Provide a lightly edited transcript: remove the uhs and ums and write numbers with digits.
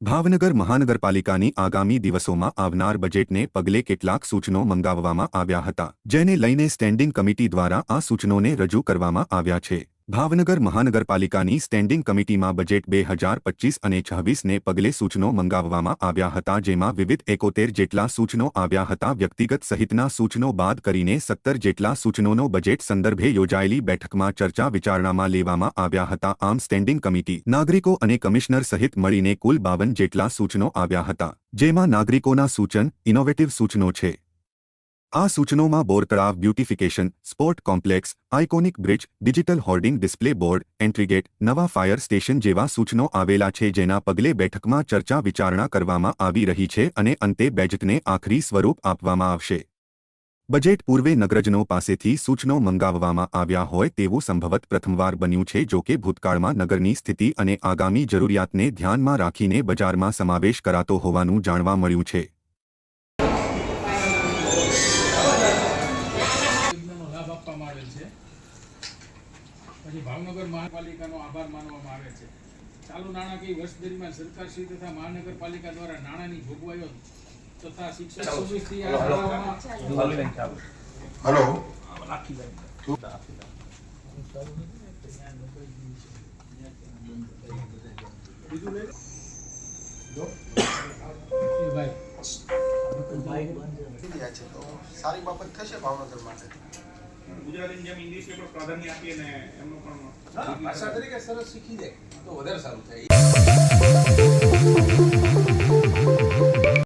ભાવનગર મહાનગરપાલિકાની આગામી દિવસોમાં આવનાર બજેટને પગલે કેટલાક સૂચનો મંગાવવામાં આવ્યા હતા, જેને લઈને સ્ટેન્ડિંગ કમિટી દ્વારા આ સૂચનોને રજૂ કરવામાં આવ્યા છે। ભાવનગર મહાનગરપાલિકાની સ્ટેન્ડિંગ કમિટીમાં બજેટ 2025 અને 26ને પગલે સૂચનો મંગાવવામાં આવ્યા હતા, જેમાં વિવિધ 71 જેટલા સૂચનો આવ્યા હતા। વ્યક્તિગત સહિતના સૂચનો બાદ કરીને 17 જેટલા સૂચનોનો બજેટ સંદર્ભે યોજાયેલી બેઠકમાં ચર્ચા વિચારણામાં લેવામાં આવ્યા હતા। આમ સ્ટેન્ડિંગ કમિટી, નાગરિકો અને કમિશનર સહિત મળીને કુલ 52 જેટલા સૂચનો આવ્યા હતા, જેમાં નાગરિકોના સૂચન ઇનોવેટિવ સૂચનો છે। આ સૂચનોમાં બોર તળાવ beautification, sport complex, iconic bridge, digital hoarding display board, entry gate, નવા ફાયર સ્ટેશન જેવા સૂચનો આવેલા છે, જેના પગલે બેઠકમાં ચર્ચા વિચારણા કરવામાં આવી રહી છે અને અંતે બજેટને આખરી સ્વરૂપ આપવામાં આવશે। બજેટ પૂર્વે નગરજનો પાસેથી સૂચનો મંગાવવામાં આવ્યા હોય તેવું સંભવત પ્રથમવાર બન્યું છે। જો કે ભૂતકાળમાં નગરની સ્થિતિ અને આગામી જરૂરિયાતને ધ્યાનમાં રાખીને બજારમાં સમાવેશ કરાતો હોવાનું જાણવા મળ્યું છે। પછી ભાવનગર મહાનગરપાલિકાનો આભાર માનવામાં આવે છે। ચાલુ નાણાકીય વર્ષ દરમિયાન સરકારશ્રી તથા મહાનગરપાલિકા દ્વારા નાણાંની જોગવાઈઓ તથા શિક્ષણ સુવિધાથી આ સારી બાબત થશે ભાવનગર માટે। ગુજરાતી જેમ ઇંગ્લિશ પર પ્રાધાન્ય આપીએ ને એમનો પણ ભાષા તરીકે સરસ શીખી જાય તો વધારે સારું થાય।